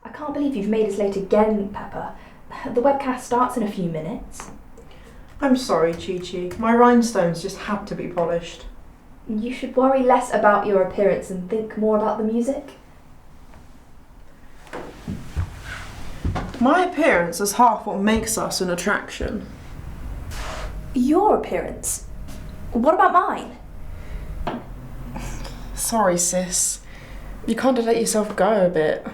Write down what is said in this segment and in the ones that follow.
I can't believe you've made us late again, Pepper. The webcast starts in a few minutes. I'm sorry, Chi-Chi. My rhinestones just had to be polished. You should worry less about your appearance and think more about the music. My appearance is half what makes us an attraction. Your appearance? What about mine? Sorry, sis. You can't let yourself go a bit.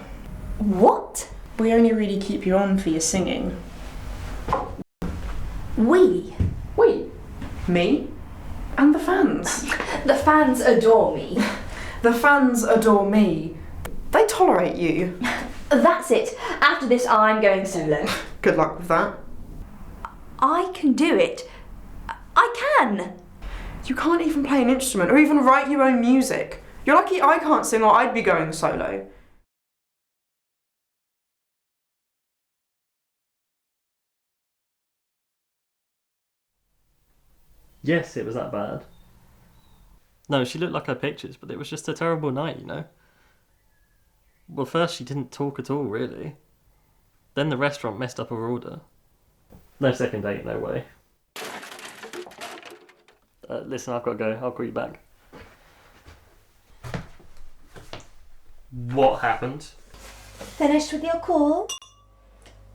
What? We only really keep you on for your singing. We? Me? And the fans. The fans adore me. The fans adore me. They tolerate you. That's it. After this, I'm going solo. Good luck with that. I can do it. I can. You can't even play an instrument or even write your own music. You're lucky I can't sing or I'd be going solo. Yes, it was that bad. No, she looked like her pictures, but it was just a terrible night, you know? Well, first she didn't talk at all, really. Then the restaurant messed up her order. No second date, no way. Listen, I've got to go. I'll call you back. What happened? Finished with your call?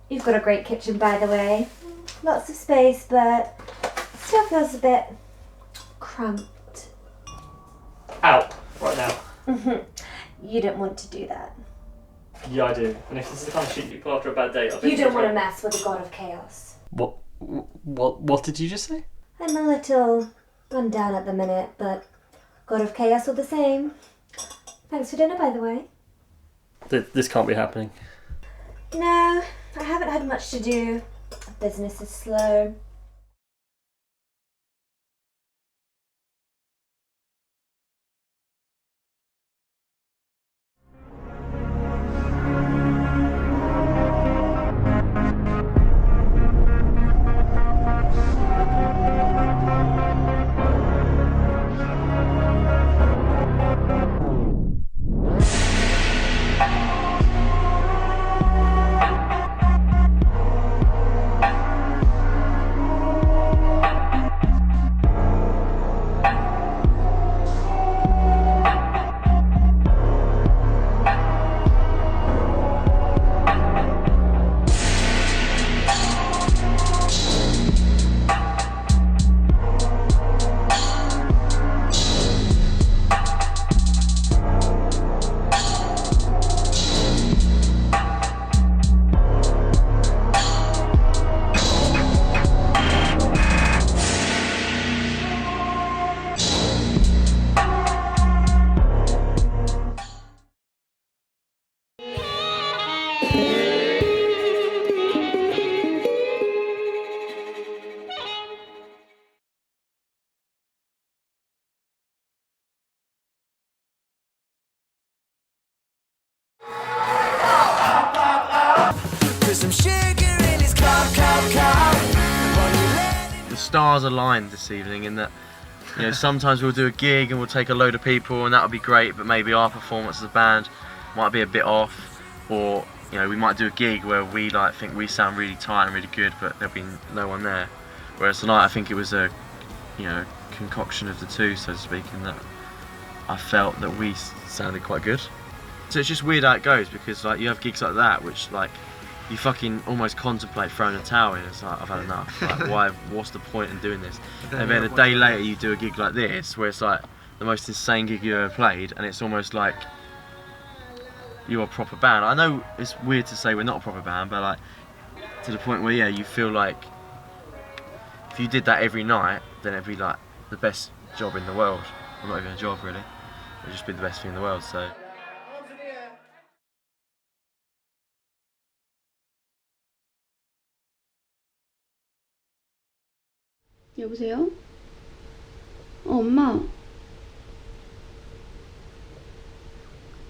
You've got a great kitchen, by the way. Lots of space, but still feels a bit cramped. Out! Right now. You don't want to do that. Yeah, I do. And if this is the kind of shit you pull after a bad date, I'll You don't want to mess with the god of chaos. What did you just say? I'm a little run down at the minute, but god of chaos all the same. Thanks for dinner, by the way. This can't be happening. No, I haven't had much to do. Business is slow. The stars aligned this evening in that, you know, sometimes we'll do a gig and we'll take a load of people and that'll be great, but maybe our performance as a band might be a bit off, or you know, we might do a gig where we think we sound really tight and really good, but there'll be no one there. Whereas tonight I think it was a, concoction of the two, so to speak, in that I felt that we sounded quite good. So it's just weird how it goes, because like you have gigs like that which like you fucking almost contemplate throwing a towel in. It's like, I've had enough. Like, what's the point in doing this? And then a day later you do a gig like this where it's like the most insane gig you ever played, and it's almost like you're a proper band. I know it's weird to say we're not a proper band, but like to the point where you feel like if you did that every night, then it'd be like the best job in the world. Well, not even a job really. It'd just be the best thing in the world. So. 여보세요? 엄마.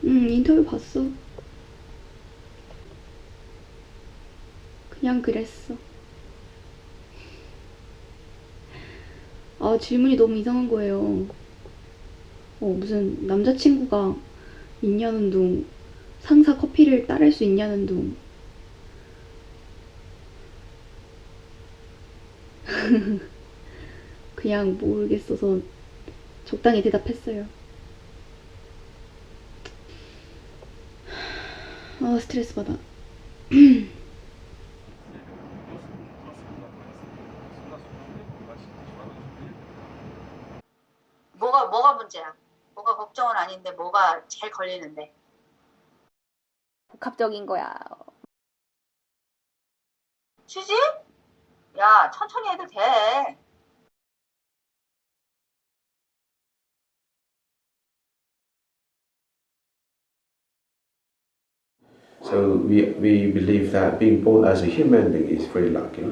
인터뷰 봤어. 그냥 그랬어. 질문이 너무 이상한 거예요. 무슨 남자친구가 있냐는 둥, 상사 커피를 따를 수 있냐는 둥. 그냥 모르겠어서 적당히 대답했어요. 스트레스 받아. 뭐가 문제야? 뭐가 걱정은 아닌데 뭐가 제일 걸리는데? 복합적인 거야. 쉬지? 야, 천천히 해도 돼. So we believe that being born as a human being is very lucky.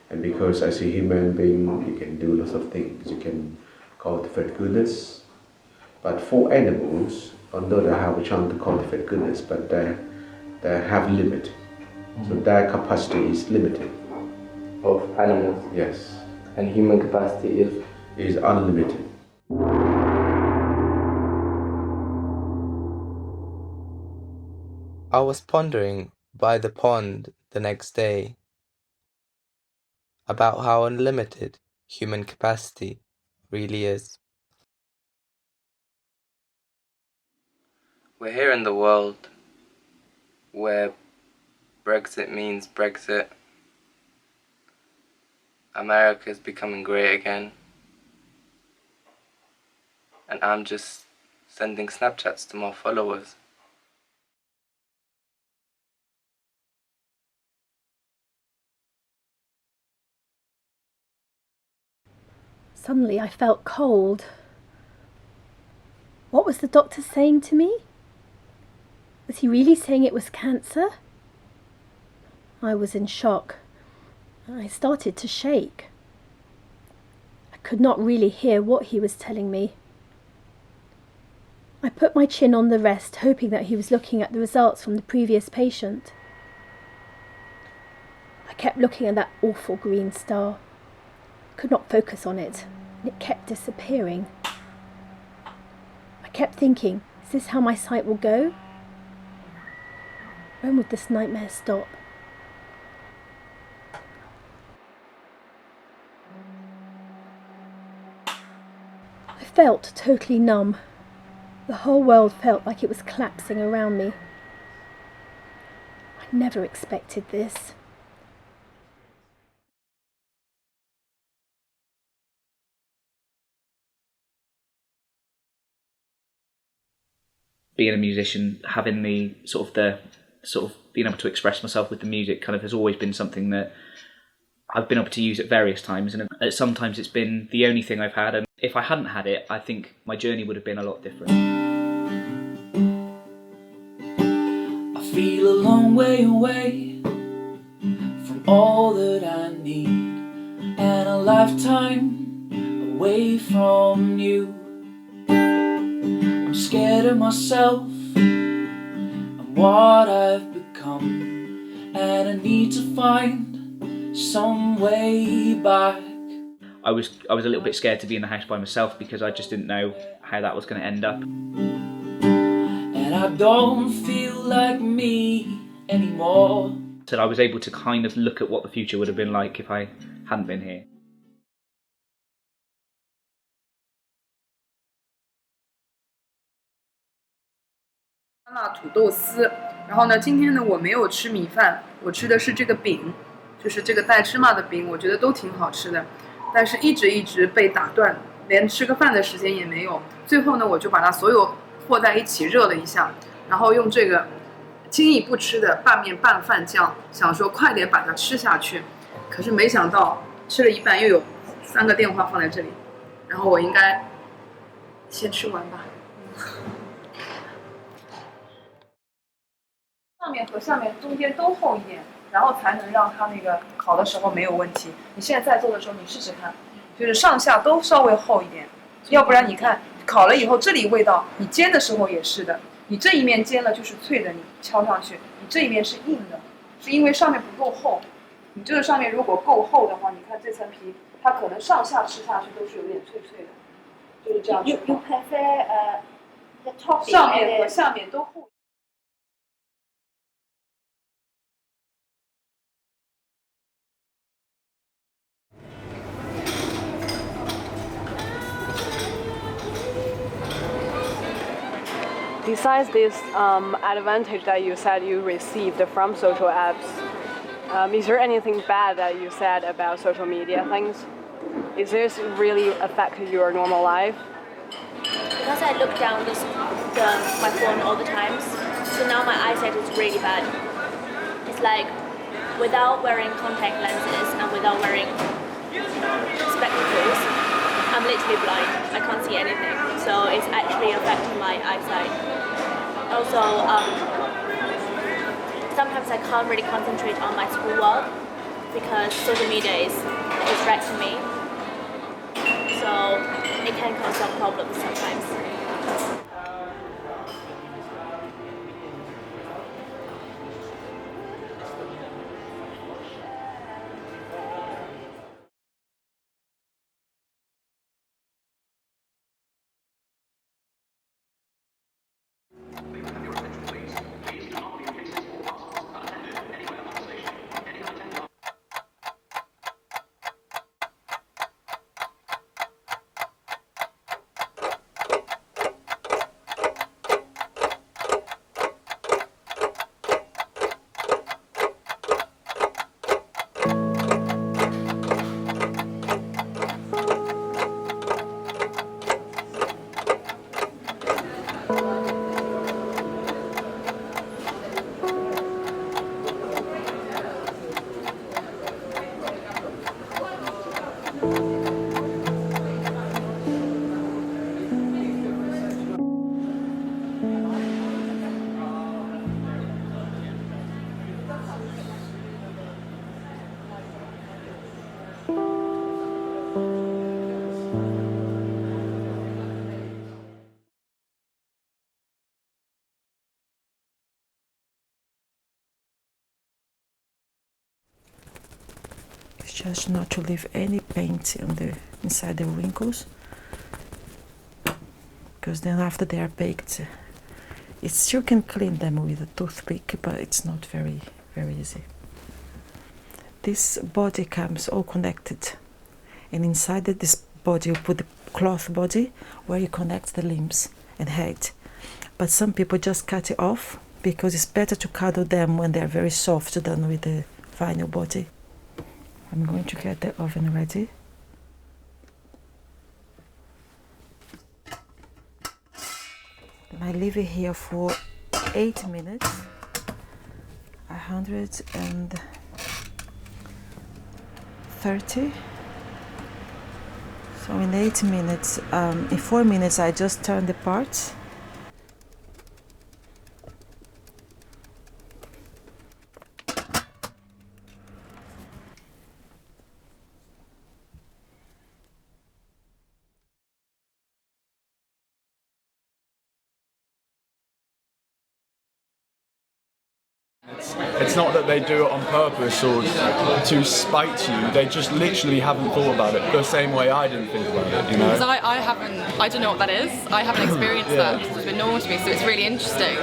And because as a human being you can do lots of things, you can cultivate goodness. But for animals, although they have a chance to cultivate goodness, but they have limit. So their capacity is limited. Of animals? Yes. And human capacity is? Is unlimited. I was pondering by the pond the next day about how unlimited human capacity really is. We're here in the world where Brexit means Brexit. America's becoming great again. And I'm just sending Snapchats to my followers. Suddenly I felt cold. What was the doctor saying to me? Was he really saying it was cancer? I was in shock. I started to shake. I could not really hear what he was telling me. I put my chin on the rest, hoping that he was looking at the results from the previous patient. I kept looking at that awful green star. Could not focus on it, and it kept disappearing. I kept thinking, is this how my sight will go? When would this nightmare stop? I felt totally numb. The whole world felt like it was collapsing around me. I never expected this. Being a musician, having the being able to express myself with the music kind of has always been something that I've been able to use at various times, and sometimes it's been the only thing I've had, and if I hadn't had it, I think my journey would have been a lot different. I feel a long way away from all that I need, and a lifetime away from you. I'm scared of myself and what I've become, and I need to find some way back. I was a little bit scared to be in the house by myself because I just didn't know how that was going to end up. And I don't feel like me anymore. So I was able to kind of look at what the future would have been like if I hadn't been here. 了土豆丝，然后呢，今天呢我没有吃米饭，我吃的是这个饼，就是这个带芝麻的饼，我觉得都挺好吃的，但是一直被打断，连吃个饭的时间也没有。最后呢，我就把它所有和在一起热了一下，然后用这个轻易不吃的拌面拌饭酱，想说快点把它吃下去，可是没想到吃了一半又有3个电话放在这里，然后我应该先吃完吧。上面和下面中间都厚一点，然后才能让它那个烤的时候没有问题。你现在做的时候，你试试看，就是上下都稍微厚一点，要不然你看烤了以后这里味道，你煎的时候也是的，你这一面煎了就是脆的，你敲上去，你这一面是硬的，是因为上面不够厚。你这个上面如果够厚的话，你看这层皮，它可能上下吃下去都是有点脆脆的，就是这样。You prefer the topping 上面和下面都厚。Besides this advantage that you said you received from social apps, is there anything bad that you said about social media things? Is this really affect your normal life? Because I look down my phone all the times, so now my eyesight is really bad. It's like without wearing contact lenses and without wearing spectacles, I'm literally blind. I can't see anything, so it's actually affecting my eyesight. Also, sometimes I can't really concentrate on my schoolwork because social media is distracting me. So it can cause some problems sometimes. Just not to leave any paint on inside the wrinkles, because then after they are baked, it still can clean them with a toothpick, but it's not very easy. This body comes all connected, and inside this body you put the cloth body where you connect the limbs and head. But some people just cut it off because it's better to cuddle them when they are very soft than with the vinyl body. I'm going to get the oven ready. I leave it here for 8 minutes, 130. So in 8 minutes, in 4 minutes I just turn the parts. It's not that they do it on purpose or to spite you, they just literally haven't thought about it the same way I didn't think about it, you know? Because I don't know what that is, I haven't experienced that, it's been normal to me, so it's really interesting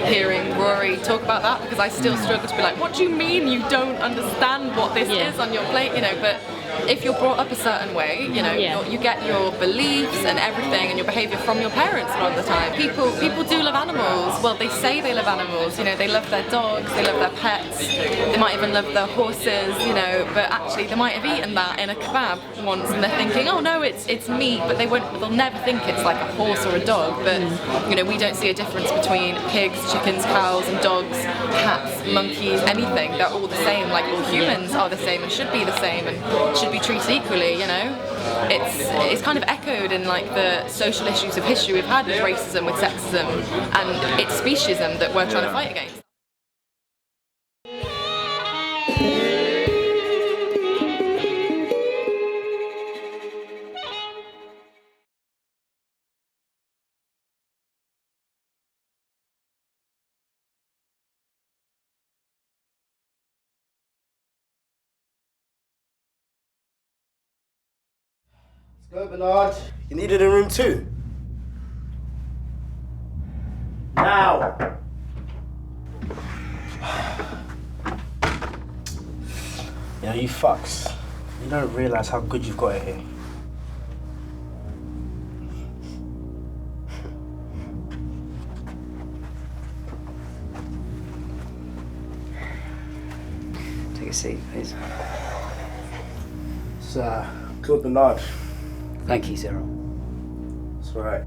hearing Rory talk about that, because I still struggle to be like, what do you mean you don't understand what this is on your plate, you know, but if you're brought up a certain way, you know, you get your beliefs and everything and your behaviour from your parents a lot of the time. People do love animals. Well, they say they love animals, you know, they love their dogs, they love their pets, they might even love their horses, you know, but actually they might have eaten that in a kebab once and they're thinking, oh no, it's meat, but they'll never think it's like a horse or a dog. But, you know, we don't see a difference between pigs, chickens, cows and dogs, cats, monkeys, anything. They're all the same, like all humans are the same and should be the same and should be treated equally, you know. It's kind of echoed in like the social issues of history we've had with racism, with sexism, and it's speciesism that we're trying to fight against. Go, Bernard. You needed a room too. Now. You know, you fucks. You don't realise how good you've got it here. Take a seat, please. It's Claude Bernard. Thank you, Cyril. That's right.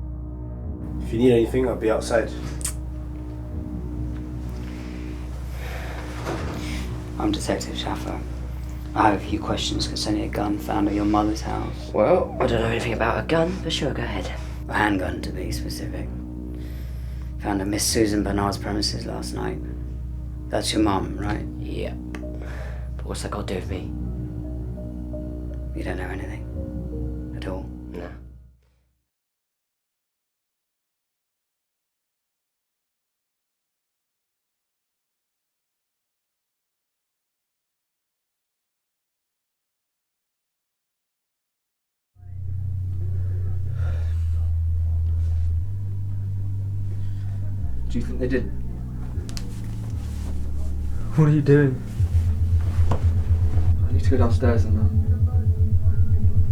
If you need anything, I'll be outside. I'm Detective Schaffer. I have a few questions concerning a gun found at your mother's house. Well, I don't know anything about a gun, but sure, go ahead. A handgun, to be specific. Found at Miss Susan Bernard's premises last night. That's your mum, right? Yep. But what's that got to do with me? You don't know anything? At all? No. Do you think they did? What are you doing? I need to go downstairs and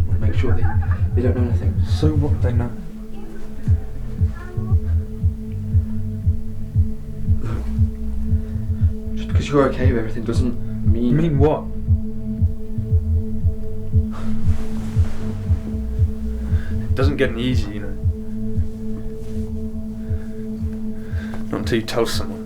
want to make sure they don't know anything. So what they know? Look, just because you're okay with everything doesn't mean... Mean what? It doesn't get any easier, you know. Not until you tell someone.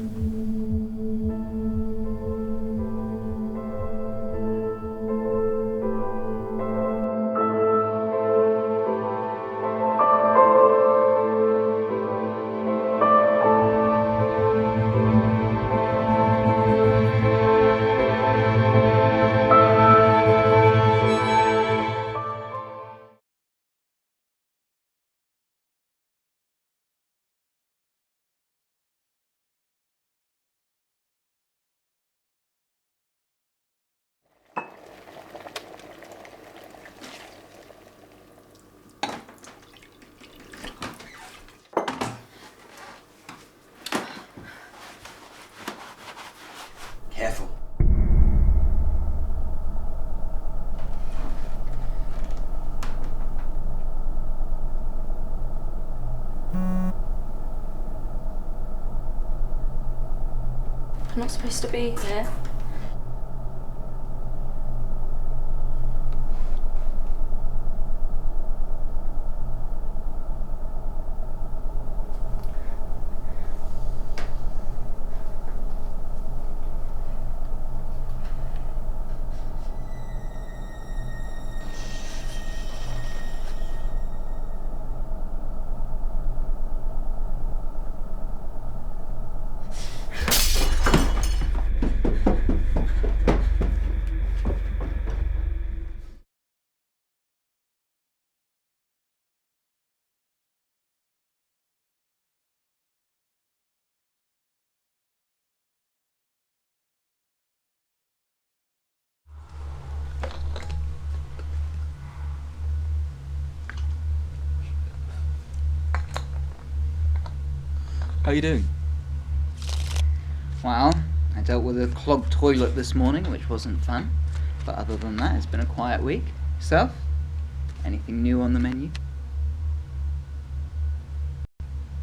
Careful. I'm not supposed to be here. How you doing? Well, I dealt with a clogged toilet this morning, which wasn't fun. But other than that, it's been a quiet week. Yourself? Anything new on the menu?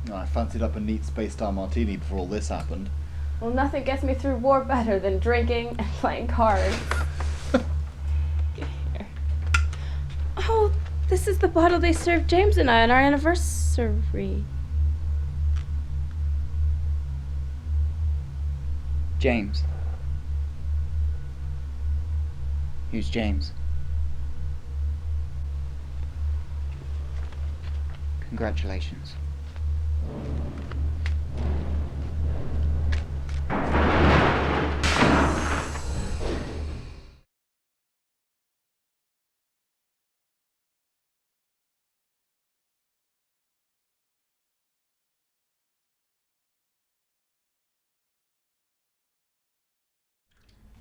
No, I fancied up a neat space-time martini before all this happened. Well, nothing gets me through war better than drinking and playing cards. Here. Oh, this is the bottle they served James and I on our anniversary. James. Who's James? Congratulations.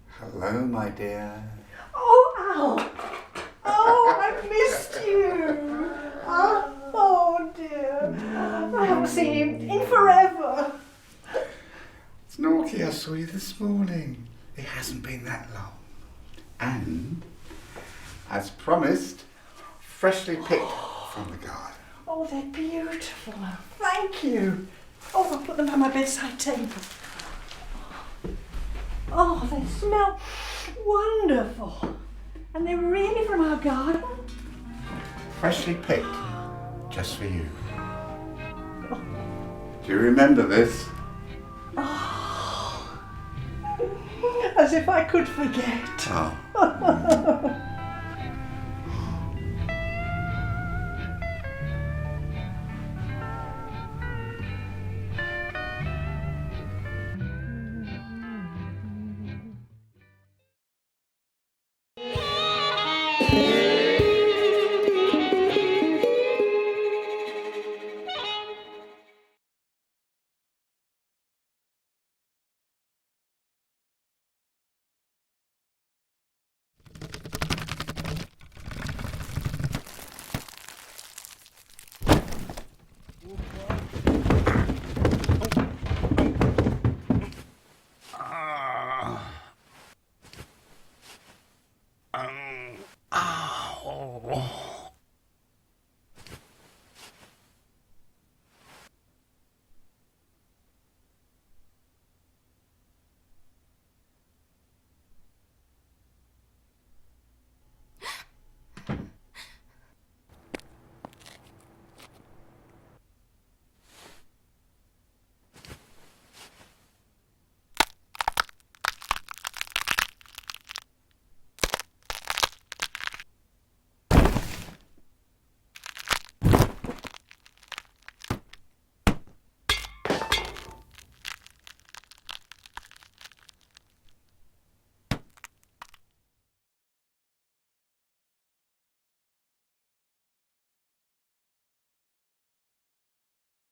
Hello, my dear. Oh, Al! Oh, I missed you! Oh, dear. I haven't seen you in forever. It's naughty, I saw you this morning. It hasn't been that long. And, as promised, freshly picked from the garden. Oh, they're beautiful. Thank you. Oh, I'll put them on my bedside table. Oh, they smell wonderful. And they're really from our garden. Freshly picked, just for you. Do you remember this? Oh, as if I could forget. Oh.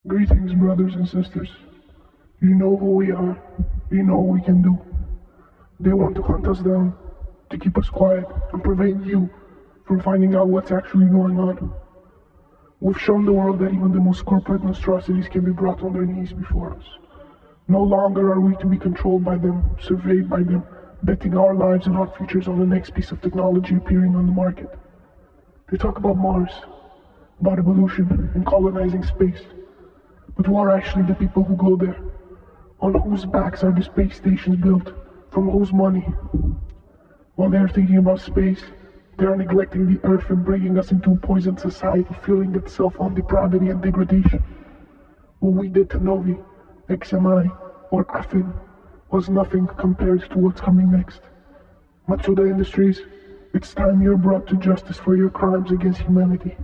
Greetings, brothers and sisters. You know who we are. You know what we can do. They want to hunt us down, to keep us quiet, and prevent you from finding out what's actually going on. We've shown the world that even the most corporate monstrosities can be brought on their knees before us. No longer are we to be controlled by them, surveyed by them, betting our lives and our futures on the next piece of technology appearing on the market. They talk about Mars, about evolution and colonizing space. But who are actually the people who go there? On whose backs are the space stations built? From whose money? While they are thinking about space, they are neglecting the Earth and bringing us into a poisoned society, filling itself on depravity and degradation. What we did to Novi, XMI, or Afin was nothing compared to what's coming next. Matsuda Industries, it's time you're brought to justice for your crimes against humanity.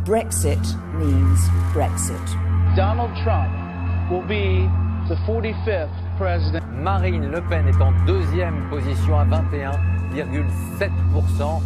Brexit means Brexit. Donald Trump will be the 45th president. Marine Le Pen est en deuxième position à 21,7%.